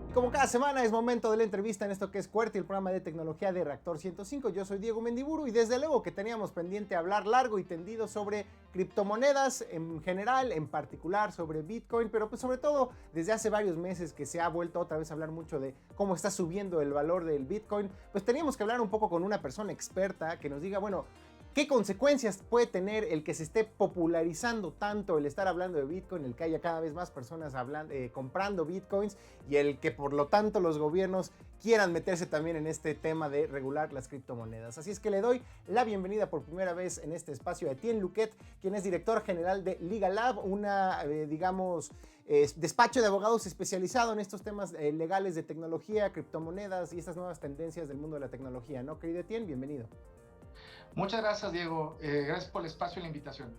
Y como cada semana es momento de la entrevista en esto que es QWERTY, el programa de tecnología de Reactor 105. Yo soy Diego Mendiburu y desde luego que teníamos pendiente hablar largo y tendido sobre criptomonedas en general, en particular sobre Bitcoin, pero pues sobre todo desde hace varios meses que se ha vuelto otra vez a hablar mucho de cómo está subiendo el valor del Bitcoin, pues teníamos que hablar un poco con una persona experta que nos diga, bueno, ¿qué consecuencias puede tener el que se esté popularizando tanto el estar hablando de Bitcoin, el que haya cada vez más personas comprando Bitcoins y el que por lo tanto los gobiernos quieran meterse también en este tema de regular las criptomonedas? Así es que le doy la bienvenida por primera vez en este espacio a Etienne Luquet, quien es director general de Legal Lab, una, despacho de abogados especializado en estos temas legales de tecnología, criptomonedas y estas nuevas tendencias del mundo de la tecnología, ¿no, querido Etienne? Bienvenido. Muchas gracias, Diego. Gracias por el espacio y la invitación.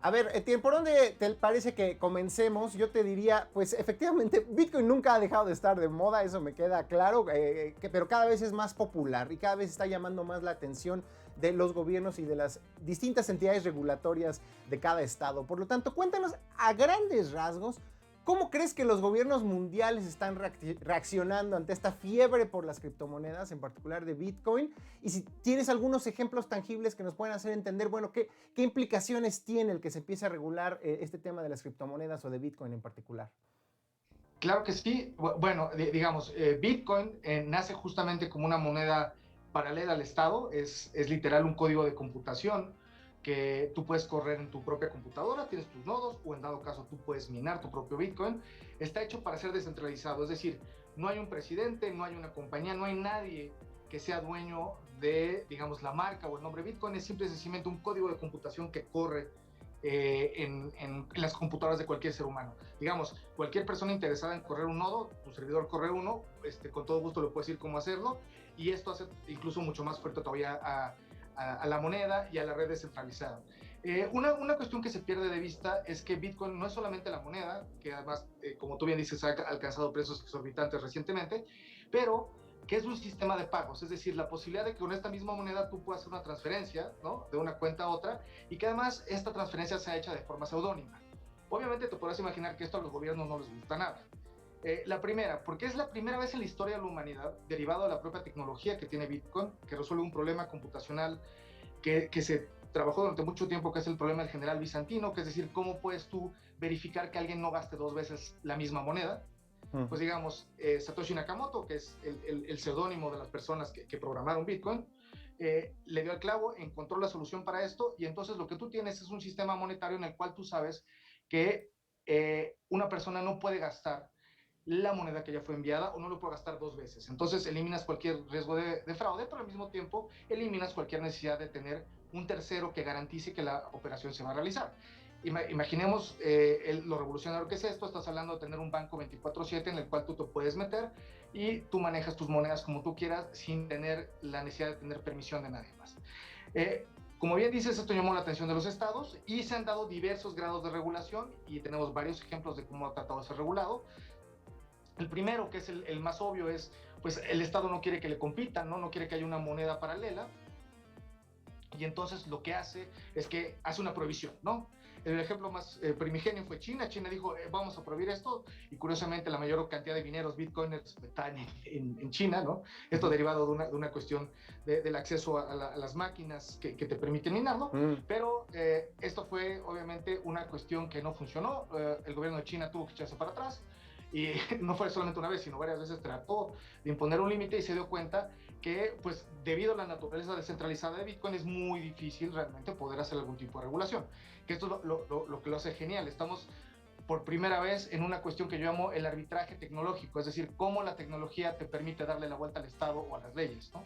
A ver, Etienne, ¿por dónde te parece que comencemos? Yo te diría, pues efectivamente, Bitcoin nunca ha dejado de estar de moda, eso me queda claro, pero cada vez es más popular y cada vez está llamando más la atención de los gobiernos y de las distintas entidades regulatorias de cada estado. Por lo tanto, cuéntanos a grandes rasgos, ¿cómo crees que los gobiernos mundiales están reaccionando ante esta fiebre por las criptomonedas, en particular de Bitcoin? Y si tienes algunos ejemplos tangibles que nos pueden hacer entender, bueno, ¿qué implicaciones tiene el que se empiece a regular este tema de las criptomonedas o de Bitcoin en particular? Claro que sí. Bueno, digamos, Bitcoin nace justamente como una moneda paralela al Estado. Es literal un código de computación que tú puedes correr en tu propia computadora, tienes tus nodos, o en dado caso tú puedes minar tu propio Bitcoin. Está hecho para ser descentralizado, es decir, no hay un presidente, no hay una compañía, no hay nadie que sea dueño de, digamos, la marca o el nombre Bitcoin. Es simple y sencillamente un código de computación que corre en las computadoras de cualquier ser humano. Digamos, cualquier persona interesada en correr un nodo, tu servidor corre uno, con todo gusto le puedes decir cómo hacerlo, y esto hace incluso mucho más fuerte todavía a la moneda y a la red descentralizada. Una cuestión que se pierde de vista es que Bitcoin no es solamente la moneda, que además, como tú bien dices, ha alcanzado precios exorbitantes recientemente, pero que es un sistema de pagos, es decir, la posibilidad de que con esta misma moneda tú puedas hacer una transferencia, ¿no?, de una cuenta a otra, y que además esta transferencia sea hecha de forma seudónima. Obviamente te podrás imaginar que esto a los gobiernos no les gusta nada. La primera, porque es la primera vez en la historia de la humanidad, derivado de la propia tecnología que tiene Bitcoin, que resuelve un problema computacional que se trabajó durante mucho tiempo, que es el problema del general bizantino, que es decir, cómo puedes tú verificar que alguien no gaste dos veces la misma moneda. Pues digamos, Satoshi Nakamoto, que es el seudónimo de las personas que programaron Bitcoin, le dio el clavo, encontró la solución para esto, y entonces lo que tú tienes es un sistema monetario en el cual tú sabes que una persona no puede gastar la moneda que ya fue enviada o no lo puede gastar dos veces. Entonces eliminas cualquier riesgo de fraude, pero al mismo tiempo eliminas cualquier necesidad de tener un tercero que garantice que la operación se va a realizar. Imaginemos lo revolucionario que es esto. Estás hablando de tener un banco 24/7 en el cual tú te puedes meter y tú manejas tus monedas como tú quieras sin tener la necesidad de tener permisión de nadie más. Como bien dices, esto llamó la atención de los estados y se han dado diversos grados de regulación, y tenemos varios ejemplos de cómo ha tratado de ser regulado. El primero, que es el más obvio, es pues el Estado no quiere que le compitan, ¿no? No quiere que haya una moneda paralela, y entonces lo que hace es que hace una prohibición, ¿no? El ejemplo más primigenio fue China. China dijo, vamos a prohibir esto, y curiosamente la mayor cantidad de mineros bitcoiners están en China, ¿no? Esto derivado de una cuestión del acceso a las máquinas que te permiten minarlo, pero esto fue obviamente una cuestión que no funcionó. El gobierno de China tuvo que echarse para atrás, y no fue solamente una vez, sino varias veces trató de imponer un límite, y se dio cuenta que, pues, debido a la naturaleza descentralizada de Bitcoin, es muy difícil realmente poder hacer algún tipo de regulación. Que esto es lo que lo hace genial. Estamos por primera vez en una cuestión que yo llamo el arbitraje tecnológico, es decir, cómo la tecnología te permite darle la vuelta al Estado o a las leyes, ¿no?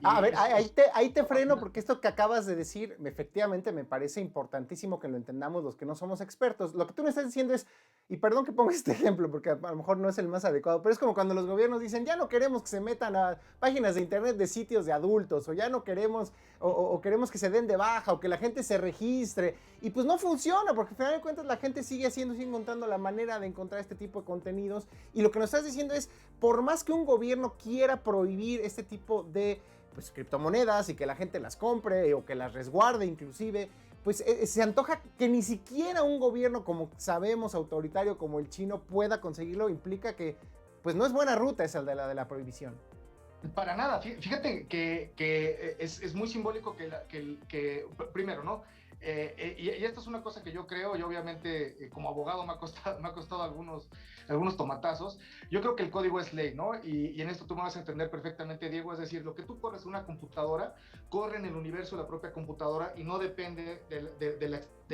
A ver, ahí te freno, porque esto que acabas de decir, efectivamente me parece importantísimo que lo entendamos los que no somos expertos. Lo que tú me estás diciendo es, y perdón que ponga este ejemplo, porque a lo mejor no es el más adecuado, pero es como cuando los gobiernos dicen, ya no queremos que se metan a páginas de internet de sitios de adultos, o ya no queremos, o queremos que se den de baja, o que la gente se registre, y pues no funciona, porque al final de cuentas la gente sigue encontrando la manera de encontrar este tipo de contenidos, y lo que nos estás diciendo es, por más que un gobierno quiera prohibir este tipo de pues, criptomonedas y que la gente las compre o que las resguarde inclusive, pues se antoja que ni siquiera un gobierno, como sabemos, autoritario como el chino pueda conseguirlo. Implica que pues no es buena ruta esa de la prohibición. Para nada, fíjate que es muy simbólico que primero, ¿no? Y esta es una cosa que yo creo, y obviamente como abogado me ha costado algunos tomatazos. Yo creo que el código es ley, ¿no? Y en esto tú me vas a entender perfectamente, Diego, es decir, lo que tú corres en una computadora, corre en el universo de la propia computadora y no depende de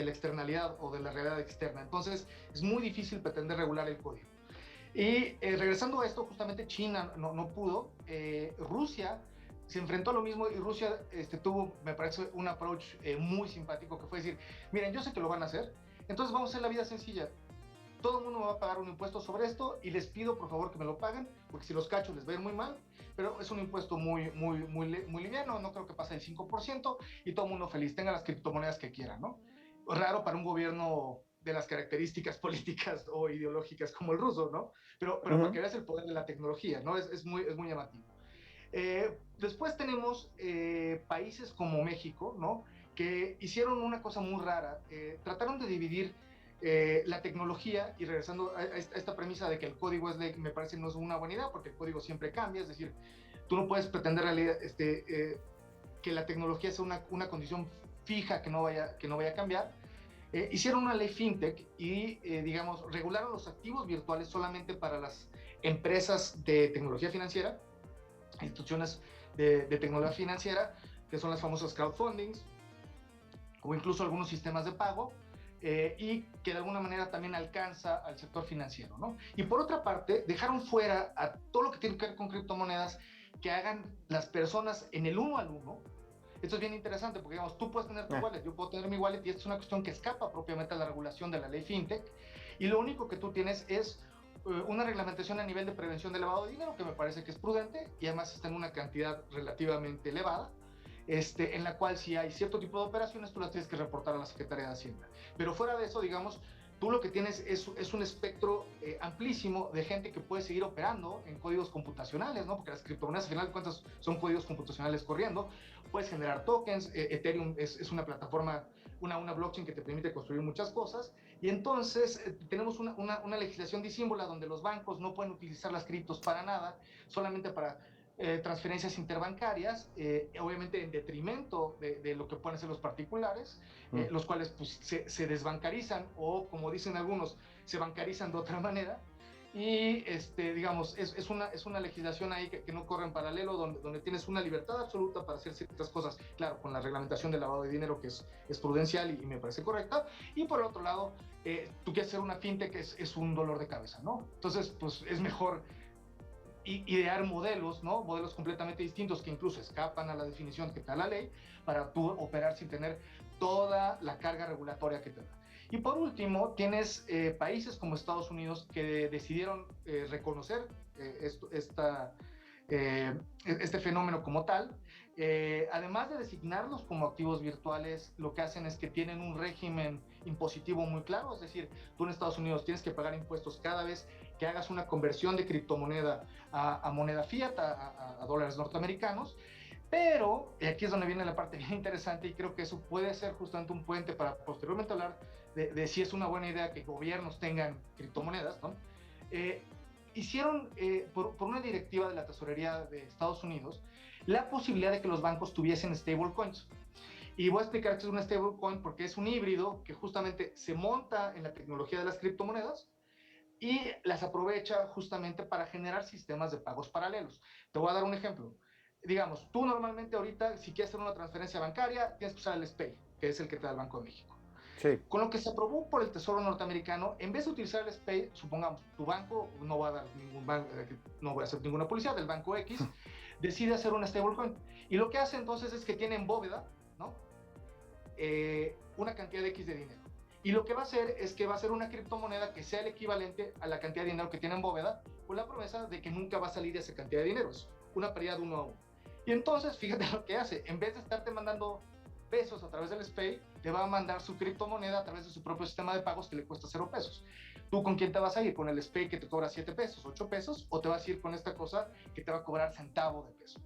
la externalidad o de la realidad externa. Entonces, es muy difícil pretender regular el código. Y regresando a esto, justamente China no pudo, Rusia se enfrentó a lo mismo y Rusia tuvo, me parece, un approach muy simpático que fue decir, miren, yo sé que lo van a hacer, entonces vamos a hacer la vida sencilla. Todo el mundo me va a pagar un impuesto sobre esto y les pido por favor que me lo paguen, porque si los cachos les va a ir muy mal, pero es un impuesto muy liviano, no creo que pase el 5% y todo el mundo feliz, tenga las criptomonedas que quieran, ¿no? Raro para un gobierno de las características políticas o ideológicas como el ruso, ¿no? Pero para que veas el poder de la tecnología, ¿no? Es muy llamativo. Después tenemos países como México, ¿no? Que hicieron una cosa muy rara, trataron de dividir la tecnología y regresando a esta premisa de que el código es ley, me parece no es una buena idea porque el código siempre cambia, es decir, tú no puedes pretender que la tecnología sea una condición fija que no vaya a cambiar. Hicieron una ley fintech y, digamos, regularon los activos virtuales solamente para las empresas de tecnología financiera, instituciones de tecnología financiera, que son las famosas crowdfundings, o incluso algunos sistemas de pago, y que de alguna manera también alcanza al sector financiero, ¿no? Y por otra parte, dejaron fuera a todo lo que tiene que ver con criptomonedas que hagan las personas en el uno al uno. Esto es bien interesante porque, digamos, tú puedes tener tu wallet, yo puedo tener mi wallet y esto es una cuestión que escapa propiamente a la regulación de la ley fintech y lo único que tú tienes es una reglamentación a nivel de prevención de lavado de dinero que me parece que es prudente y además está en una cantidad relativamente elevada, en la cual si hay cierto tipo de operaciones tú las tienes que reportar a la Secretaría de Hacienda. Pero fuera de eso, digamos, tú lo que tienes es un espectro amplísimo de gente que puede seguir operando en códigos computacionales, ¿no? Porque las criptomonedas, al final de cuentas, son códigos computacionales corriendo. Puedes generar tokens, Ethereum es una plataforma, una blockchain que te permite construir muchas cosas. Y entonces tenemos una legislación disímbola donde los bancos no pueden utilizar las criptos para nada, solamente para transferencias interbancarias, obviamente en detrimento de lo que pueden hacer los particulares, los cuales pues, se desbancarizan o, como dicen algunos, se bancarizan de otra manera. Y digamos, es una legislación ahí que no corre en paralelo, donde tienes una libertad absoluta para hacer ciertas cosas, claro, con la reglamentación del lavado de dinero que es prudencial y me parece correcta. Y por el otro lado, tú quieres hacer una fintech que es un dolor de cabeza, ¿no? Entonces, pues es mejor idear modelos, ¿no? Modelos completamente distintos que incluso escapan a la definición que te da la ley para tú operar sin tener toda la carga regulatoria que te da. Y por último, tienes países como Estados Unidos que decidieron reconocer este fenómeno como tal. Además de designarlos como activos virtuales, lo que hacen es que tienen un régimen impositivo muy claro, es decir, tú en Estados Unidos tienes que pagar impuestos cada vez que hagas una conversión de criptomoneda a moneda fiat, a dólares norteamericanos, pero aquí es donde viene la parte bien interesante y creo que eso puede ser justamente un puente para posteriormente hablar de si es una buena idea que gobiernos tengan criptomonedas, ¿no? Hicieron por una directiva de la tesorería de Estados Unidos la posibilidad de que los bancos tuviesen stablecoins. Y voy a explicar qué es un stablecoin porque es un híbrido que justamente se monta en la tecnología de las criptomonedas y las aprovecha justamente para generar sistemas de pagos paralelos. Te voy a dar un ejemplo. Digamos, tú normalmente ahorita, si quieres hacer una transferencia bancaria, tienes que usar el SPAY, que es el que te da el Banco de México. Sí. Con lo que se aprobó por el Tesoro norteamericano, en vez de utilizar el SPAY, supongamos, tu banco no va a dar no voy a hacer ninguna publicidad, el Banco X decide hacer una stablecoin. Y lo que hace entonces es que tiene en bóveda, ¿no? Una cantidad de X de dinero. Y lo que va a hacer es que va a ser una criptomoneda que sea el equivalente a la cantidad de dinero que tiene en bóveda, con la promesa de que nunca va a salir esa cantidad de dinero. Es una paridad 1 a 1. Y entonces, fíjate lo que hace. En vez de estarte mandando pesos a través del SPAY, te va a mandar su criptomoneda a través de su propio sistema de pagos que le cuesta 0 pesos. ¿Tú con quién te vas a ir? ¿Con el SPAY que te cobra 7 pesos, 8 pesos? ¿O te vas a ir con esta cosa que te va a cobrar centavo de peso?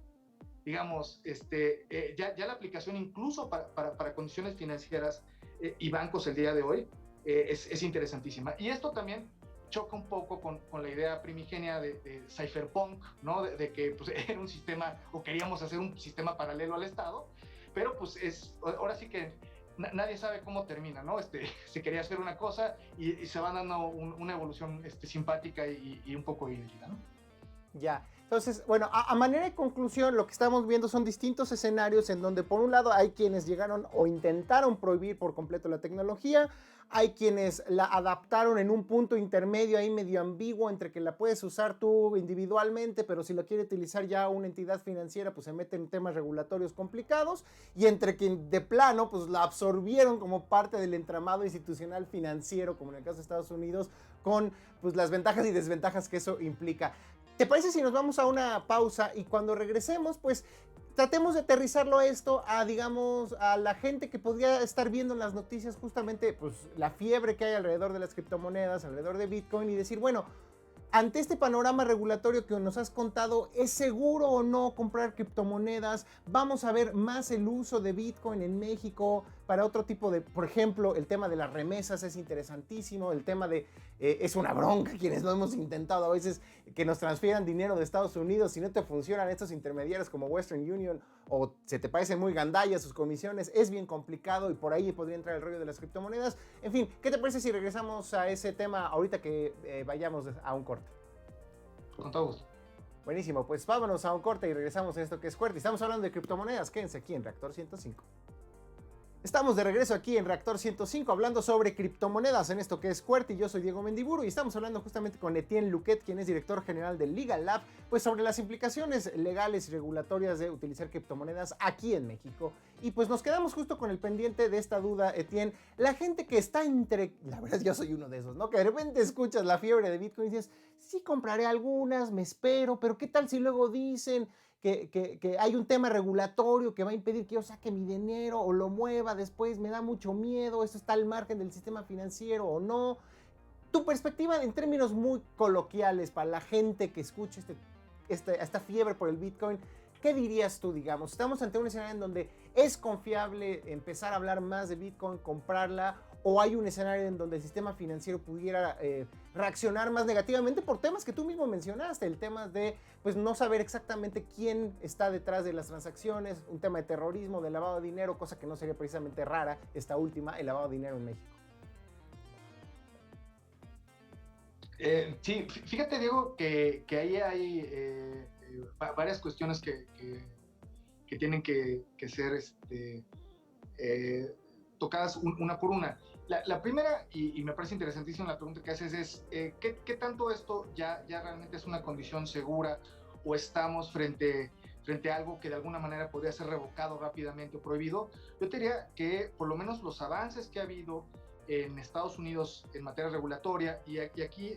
Digamos, ya la aplicación incluso para condiciones financieras y bancos el día de hoy es interesantísima. Y esto también choca un poco con la idea primigenia de cypherpunk, ¿no? De que pues, era un sistema, o queríamos hacer un sistema paralelo al Estado, pero pues ahora sí que nadie sabe cómo termina, ¿no? Se quería hacer una cosa y se va dando una evolución simpática y un poco híbrida, ¿no? Ya, entonces, bueno, a manera de conclusión, lo que estamos viendo son distintos escenarios en donde por un lado hay quienes llegaron o intentaron prohibir por completo la tecnología, hay quienes la adaptaron en un punto intermedio ahí medio ambiguo entre que la puedes usar tú individualmente, pero si lo quiere utilizar ya una entidad financiera, pues se mete en temas regulatorios complicados, y entre quien de plano, pues la absorbieron como parte del entramado institucional financiero, como en el caso de Estados Unidos, con pues las ventajas y desventajas que eso implica. ¿Te parece si nos vamos a una pausa y cuando regresemos, pues tratemos de aterrizarlo esto a, digamos, a la gente que podría estar viendo en las noticias justamente pues la fiebre que hay alrededor de las criptomonedas, alrededor de Bitcoin, y decir, bueno, ante este panorama regulatorio que nos has contado, ¿es seguro o no comprar criptomonedas? Vamos a ver más el uso de Bitcoin en México para otro tipo de, por ejemplo, el tema de las remesas es interesantísimo, el tema de, es una bronca quienes lo hemos intentado a veces, que nos transfieran dinero de Estados Unidos, si no te funcionan estos intermediarios como Western Union o se te parecen muy gandallas sus comisiones, es bien complicado y por ahí podría entrar el rollo de las criptomonedas. En fin, ¿qué te parece si regresamos a ese tema ahorita que vayamos a un corte? Con todo gusto. Buenísimo, pues vámonos a un corte y regresamos a esto que es QWERTY. Estamos hablando de criptomonedas, quédense aquí en Reactor 105. Estamos de regreso aquí en Reactor 105 hablando sobre criptomonedas en esto que es QWERTY. Yo soy Diego Mendiburu y estamos hablando justamente con Etienne Luquet, quien es director general del Legal Lab, pues sobre las implicaciones legales y regulatorias de utilizar criptomonedas aquí en México. Y pues nos quedamos justo con el pendiente de esta duda, Etienne. La gente que está entre... La verdad yo soy uno de esos, ¿no? Que de repente escuchas la fiebre de Bitcoin y dices, sí compraré algunas, me espero, pero ¿qué tal si luego dicen que hay un tema regulatorio que va a impedir que yo saque mi dinero o lo mueva después? Me da mucho miedo, eso está al margen del sistema financiero o no. Tu perspectiva en términos muy coloquiales para la gente que escucha esta fiebre por el Bitcoin, ¿qué dirías tú, digamos? Estamos ante un escenario en donde es confiable empezar a hablar más de Bitcoin, comprarla, o hay un escenario en donde el sistema financiero pudiera reaccionar más negativamente por temas que tú mismo mencionaste, el tema de pues no saber exactamente quién está detrás de las transacciones, un tema de terrorismo, de lavado de dinero, cosa que no sería precisamente rara esta última, el lavado de dinero en México? Sí, fíjate, Diego, que ahí hay varias cuestiones que tienen que ser tocadas una por una. La primera, y me parece interesantísima la pregunta que haces, es ¿qué tanto esto ya realmente es una condición segura o estamos frente a algo que de alguna manera podría ser revocado rápidamente o prohibido? Yo te diría que por lo menos los avances que ha habido en Estados Unidos en materia regulatoria, y aquí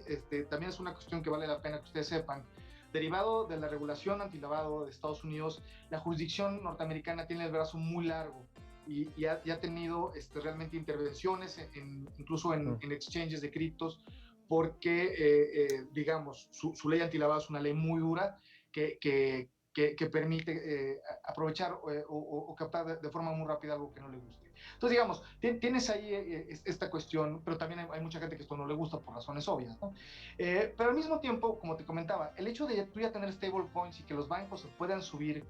también es una cuestión que vale la pena que ustedes sepan, derivado de la regulación antilavado de Estados Unidos, la jurisdicción norteamericana tiene el brazo muy largo y ha tenido realmente intervenciones incluso en exchanges de criptos, porque digamos su ley antilavado es una ley muy dura que permite aprovechar o captar de forma muy rápida algo que no le guste. Entonces, digamos, tienes ahí esta cuestión, pero también hay mucha gente que esto no le gusta por razones obvias, ¿no? Pero al mismo tiempo, como te comentaba, el hecho de tú ya tener stablecoins y que los bancos se puedan subir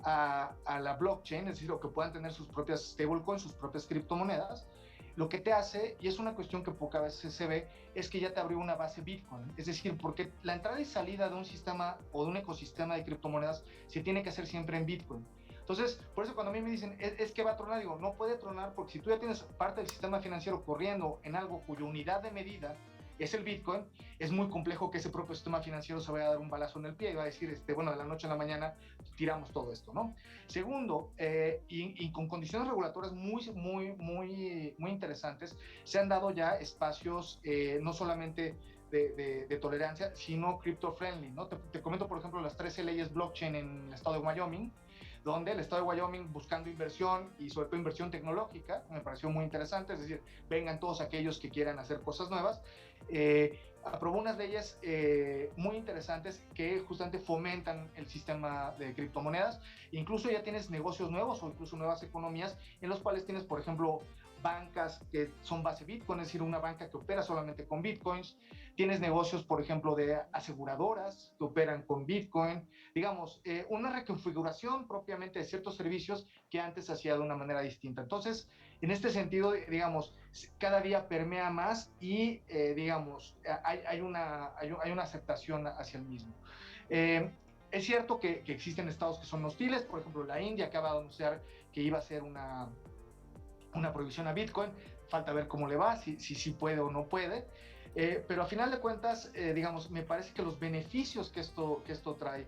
a la blockchain, es decir, o que puedan tener sus propias stablecoins, sus propias criptomonedas, lo que te hace, y es una cuestión que pocas veces se ve, es que ya te abrió una base Bitcoin. Es decir, porque la entrada y salida de un sistema o de un ecosistema de criptomonedas se tiene que hacer siempre en Bitcoin. Entonces, por eso cuando a mí me dicen, es que va a tronar, digo, no puede tronar, porque si tú ya tienes parte del sistema financiero corriendo en algo cuya unidad de medida es el Bitcoin, es muy complejo que ese propio sistema financiero se vaya a dar un balazo en el pie y va a decir, bueno, de la noche a la mañana tiramos todo esto, ¿no? Segundo, y con condiciones regulatorias muy interesantes, se han dado ya espacios no solamente de tolerancia, sino crypto-friendly, ¿no? Te comento, por ejemplo, las 13 leyes blockchain en el estado de Wyoming, donde el estado de Wyoming, buscando inversión y sobre todo inversión tecnológica, me pareció muy interesante, es decir, vengan todos aquellos que quieran hacer cosas nuevas, aprobó unas leyes muy interesantes que justamente fomentan el sistema de criptomonedas. Incluso ya tienes negocios nuevos o incluso nuevas economías en los cuales tienes, por ejemplo, bancas que son base Bitcoin, es decir, una banca que opera solamente con Bitcoins. Tienes negocios, por ejemplo, de aseguradoras que operan con Bitcoin. Digamos, una reconfiguración propiamente de ciertos servicios que antes se hacía de una manera distinta. Entonces, en este sentido, digamos, cada día permea más y, digamos, hay una aceptación hacia el mismo. Es cierto que existen estados que son hostiles, por ejemplo, la India acaba de anunciar que iba a hacer una prohibición a Bitcoin, falta ver cómo le va, si puede o no puede, pero a final de cuentas, digamos, me parece que los beneficios que esto trae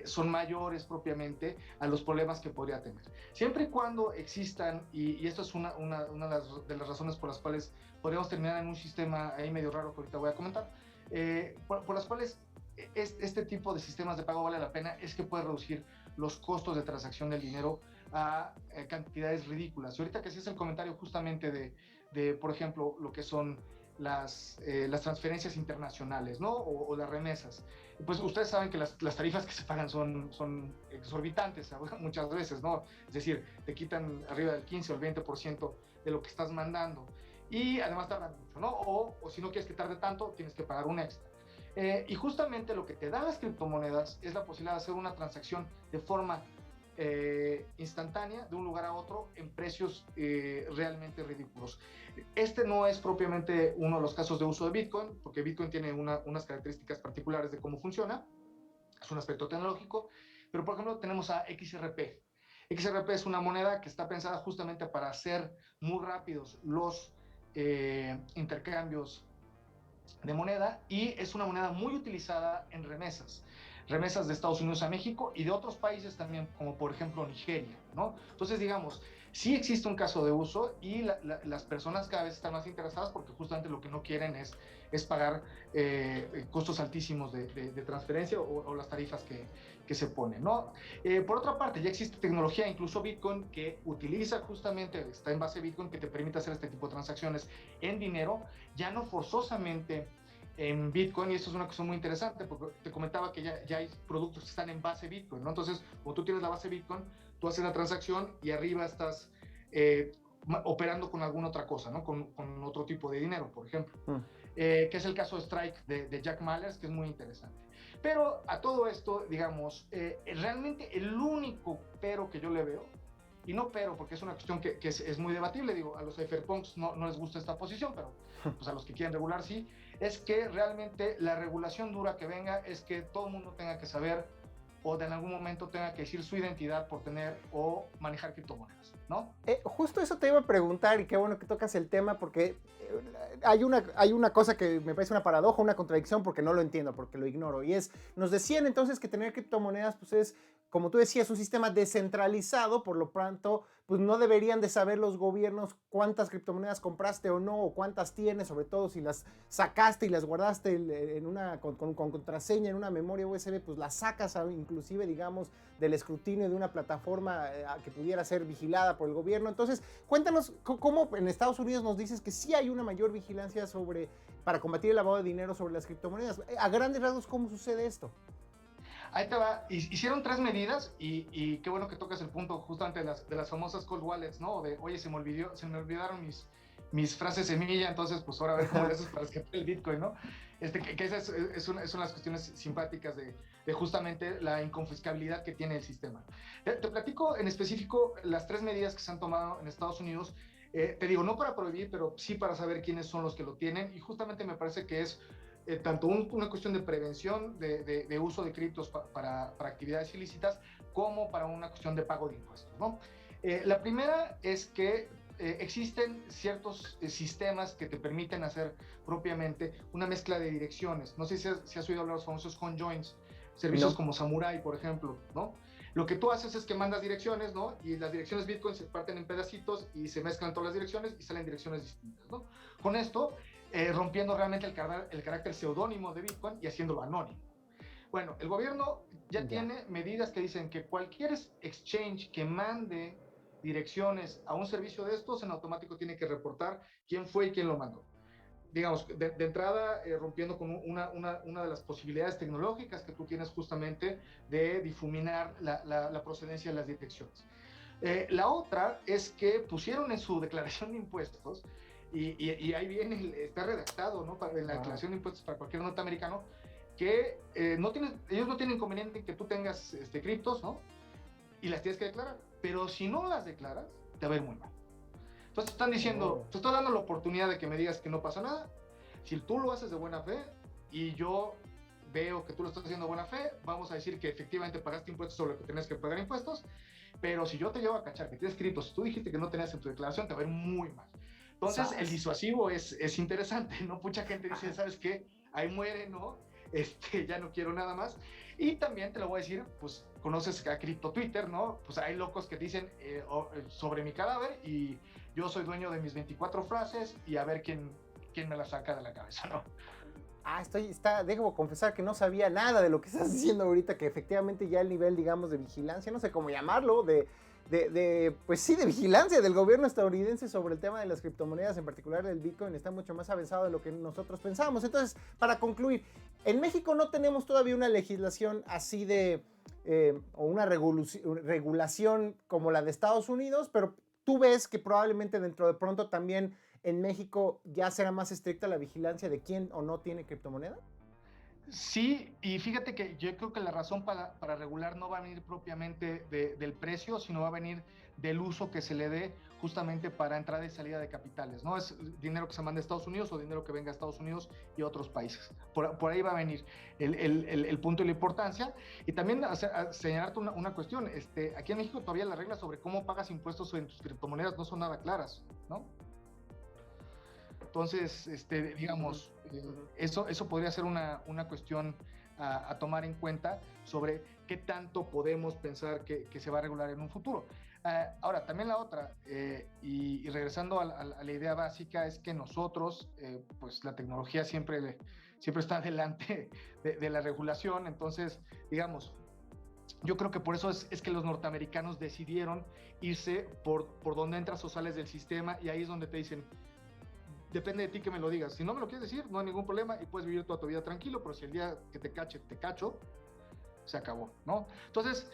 son mayores propiamente a los problemas que podría tener. Siempre y cuando existan, y esto es una de las razones por las cuales podríamos terminar en un sistema ahí medio raro que ahorita voy a comentar, por las cuales este tipo de sistemas de pago vale la pena, es que puede reducir los costos de transacción del dinero a cantidades ridículas. Y ahorita que haces el comentario justamente por ejemplo, lo que son las transferencias internacionales, ¿no? O las remesas. Pues ustedes saben que las tarifas que se pagan son exorbitantes muchas veces, ¿no? Es decir, te quitan arriba del 15 o el 20% de lo que estás mandando. Y además tardan mucho, ¿no? O si no quieres que tarde tanto, tienes que pagar un extra. Y justamente lo que te dan las criptomonedas es la posibilidad de hacer una transacción de forma instantánea de un lugar a otro en precios realmente ridículos. Este no es propiamente uno de los casos de uso de Bitcoin, porque Bitcoin tiene unas características particulares de cómo funciona, es un aspecto tecnológico, pero por ejemplo tenemos a XRP. XRP es una moneda que está pensada justamente para hacer muy rápidos los intercambios de moneda, y es una moneda muy utilizada en remesas de Estados Unidos a México y de otros países también, como por ejemplo Nigeria, ¿no? Entonces, digamos, sí existe un caso de uso y las personas cada vez están más interesadas porque justamente lo que no quieren es pagar costos altísimos de transferencia o las tarifas que se ponen, ¿no? Por otra parte, ya existe tecnología, incluso Bitcoin, que utiliza justamente, está en base Bitcoin, que te permite hacer este tipo de transacciones en dinero, ya no forzosamente en Bitcoin, y esto es una cosa muy interesante, porque te comentaba que ya hay productos que están en base Bitcoin, ¿no? Entonces, cuando tú tienes la base Bitcoin, tú haces la transacción y arriba estás operando con alguna otra cosa, ¿no? Con otro tipo de dinero, por ejemplo. Que es el caso de Strike de Jack Mallers, que es muy interesante. Pero a todo esto, digamos, realmente el único pero que yo le veo, y no pero, porque es una cuestión que es muy debatible, digo, a los cypherpunks no les gusta esta posición, pero pues a los que quieren regular sí, es que realmente la regulación dura que venga es que todo el mundo tenga que saber o en algún momento tenga que decir su identidad por tener o manejar criptomonedas, ¿no? Justo eso te iba a preguntar, y qué bueno que tocas el tema, porque hay una cosa que me parece una paradoja, una contradicción, porque no lo entiendo, porque lo ignoro, y es, nos decían entonces que tener criptomonedas pues es, como tú decías, un sistema descentralizado, por lo tanto, pues no deberían de saber los gobiernos cuántas criptomonedas compraste o no, o cuántas tienes, sobre todo si las sacaste y las guardaste en una, con contraseña en una memoria USB, pues las sacas inclusive, digamos, del escrutinio de una plataforma que pudiera ser vigilada por el gobierno. Entonces, cuéntanos cómo en Estados Unidos nos dices que sí hay una mayor vigilancia para combatir el lavado de dinero sobre las criptomonedas. A grandes rasgos, ¿cómo sucede esto? Ahí te va. Hicieron 3 medidas y qué bueno que tocas el punto justamente de las famosas cold wallets, ¿no? De, oye, se me olvidaron mis frases semilla, entonces pues ahora a ver cómo le haces para escapar el Bitcoin, ¿no? Que esas son las cuestiones simpáticas de justamente la inconfiscabilidad que tiene el sistema. Te platico en específico las 3 medidas que se han tomado en Estados Unidos. Te digo, no para prohibir, pero sí para saber quiénes son los que lo tienen, y justamente me parece que es tanto una cuestión de prevención de uso de criptos para actividades ilícitas, como para una cuestión de pago de impuestos, ¿no? La primera es que existen ciertos sistemas que te permiten hacer propiamente una mezcla de direcciones. No sé si has oído hablar de los famosos conjoins, servicios no. Como Samurai, por ejemplo, ¿no? Lo que tú haces es que mandas direcciones, ¿no? Y las direcciones Bitcoin se parten en pedacitos y se mezclan todas las direcciones y salen direcciones distintas, ¿no? Con esto, rompiendo realmente el carácter seudónimo de Bitcoin y haciéndolo anónimo. Bueno, el gobierno ya tiene medidas que dicen que cualquier exchange que mande direcciones a un servicio de estos, en automático tiene que reportar quién fue y quién lo mandó. Digamos, de entrada, rompiendo con una de las posibilidades tecnológicas que tú tienes justamente de difuminar la procedencia de las direcciones. La otra es que pusieron en su declaración de impuestos, y ahí viene, está redactado, ¿no? En la declaración de impuestos para cualquier norteamericano, que ellos no tienen inconveniente en que tú tengas criptos, ¿no? Y las tienes que declarar, pero si no las declaras, te va a ir muy mal. Entonces están diciendo, te estoy dando la oportunidad de que me digas que no pasa nada. Si tú lo haces de buena fe y yo veo que tú lo estás haciendo de buena fe, vamos a decir que efectivamente pagaste impuestos sobre lo que tenías que pagar impuestos, pero si yo te llevo a cachar que tienes criptos, tú dijiste que no tenías en tu declaración, te va a ir muy mal. Entonces, el disuasivo es interesante, ¿no? Mucha gente dice, ¿sabes qué? Ahí muere, ¿no? Ya no quiero nada más. Y también te lo voy a decir, pues, conoces a Crypto Twitter, ¿no? Pues hay locos que dicen sobre mi cadáver y yo soy dueño de mis 24 frases y a ver quién me la saca de la cabeza, ¿no? Debo confesar que no sabía nada de lo que estás diciendo ahorita, que efectivamente ya el nivel, digamos, de vigilancia, no sé cómo llamarlo, pues sí, de vigilancia del gobierno estadounidense sobre el tema de las criptomonedas, en particular del Bitcoin, está mucho más avanzado de lo que nosotros pensábamos. Entonces, para concluir, en México no tenemos todavía una legislación así o una regulación como la de Estados Unidos, pero tú ves que probablemente dentro de pronto también en México ya será más estricta la vigilancia de quién o no tiene criptomoneda. Sí, y fíjate que yo creo que la razón para regular no va a venir propiamente del precio, sino va a venir del uso que se le dé justamente para entrada y salida de capitales, ¿no? Es dinero que se manda a Estados Unidos o dinero que venga a Estados Unidos y a otros países. Por ahí va a venir el punto y la importancia. Y también señalarte una cuestión, aquí en México todavía las reglas sobre cómo pagas impuestos en tus criptomonedas no son nada claras, ¿no? Entonces, digamos, eso podría ser una cuestión a tomar en cuenta sobre qué tanto podemos pensar que se va a regular en un futuro. Ahora, también la otra, y regresando a la idea básica, es que nosotros, pues la tecnología siempre está delante de la regulación. Entonces, digamos, yo creo que por eso es que los norteamericanos decidieron irse por donde entras o sales del sistema, y ahí es donde te dicen, depende de ti que me lo digas. Si no me lo quieres decir, no hay ningún problema y puedes vivir toda tu vida tranquilo, pero si el día que te cacho, se acabó, ¿no? Entonces,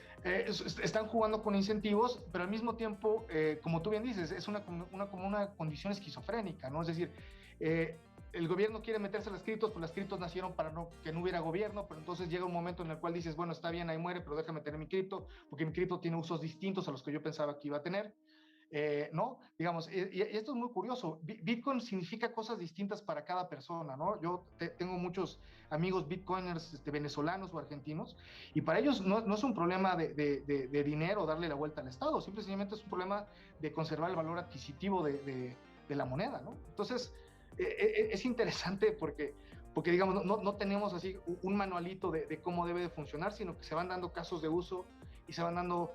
están jugando con incentivos, pero al mismo tiempo, como tú bien dices, es como una condición esquizofrénica, ¿no? Es decir, el gobierno quiere meterse a las criptos, pues las criptos nacieron para que no hubiera gobierno, pero entonces llega un momento en el cual dices, bueno, está bien, ahí muere, pero déjame tener mi cripto, porque mi cripto tiene usos distintos a los que yo pensaba que iba a tener. ¿No? Digamos, y esto es muy curioso. Bitcoin significa cosas distintas para cada persona, ¿no? Yo tengo muchos amigos bitcoiners venezolanos o argentinos, y para ellos no es un problema de dinero darle la vuelta al Estado, simplemente es un problema de conservar el valor adquisitivo de la moneda, ¿no? Entonces, es interesante porque digamos, no tenemos así un manualito de cómo debe de funcionar, sino que se van dando casos de uso y se van dando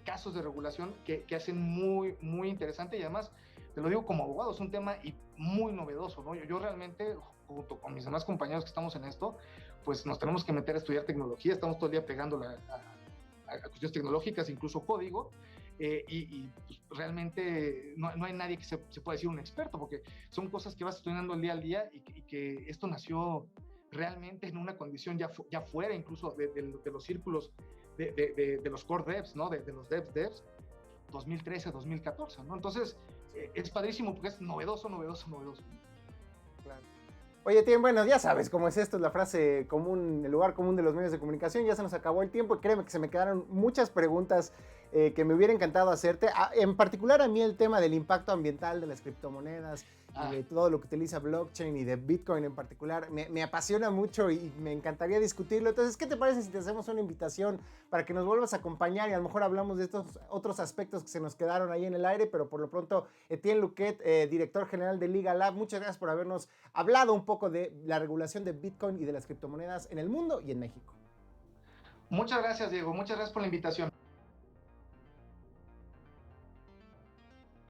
casos de regulación que hacen muy, muy interesante, y además, te lo digo como abogado, es un tema muy novedoso, ¿no? Yo realmente, junto con mis demás compañeros que estamos en esto, pues nos tenemos que meter a estudiar tecnología, estamos todo el día pegando a cuestiones tecnológicas, incluso código, y pues, realmente no hay nadie que se pueda decir un experto, porque son cosas que vas estudiando el día al día, y que esto nació realmente en una condición ya fuera incluso de los círculos de los core devs, ¿no? De los devs, 2013, 2014, ¿no? Entonces, es padrísimo porque es novedoso. Claro. Oye, Tien, bueno, ya sabes cómo es esto, es la frase común, el lugar común de los medios de comunicación. Ya se nos acabó el tiempo y créeme que se me quedaron muchas preguntas que me hubiera encantado hacerte. En particular a mí el tema del impacto ambiental de las criptomonedas y de todo lo que utiliza blockchain y de Bitcoin en particular, me apasiona mucho y me encantaría discutirlo. Entonces, ¿qué te parece si te hacemos una invitación para que nos vuelvas a acompañar y a lo mejor hablamos de estos otros aspectos que se nos quedaron ahí en el aire? Pero por lo pronto, Etienne Louquet, director general de Liga Lab, muchas gracias por habernos hablado un poco de la regulación de Bitcoin y de las criptomonedas en el mundo y en México. Muchas gracias, Diego. Muchas gracias por la invitación.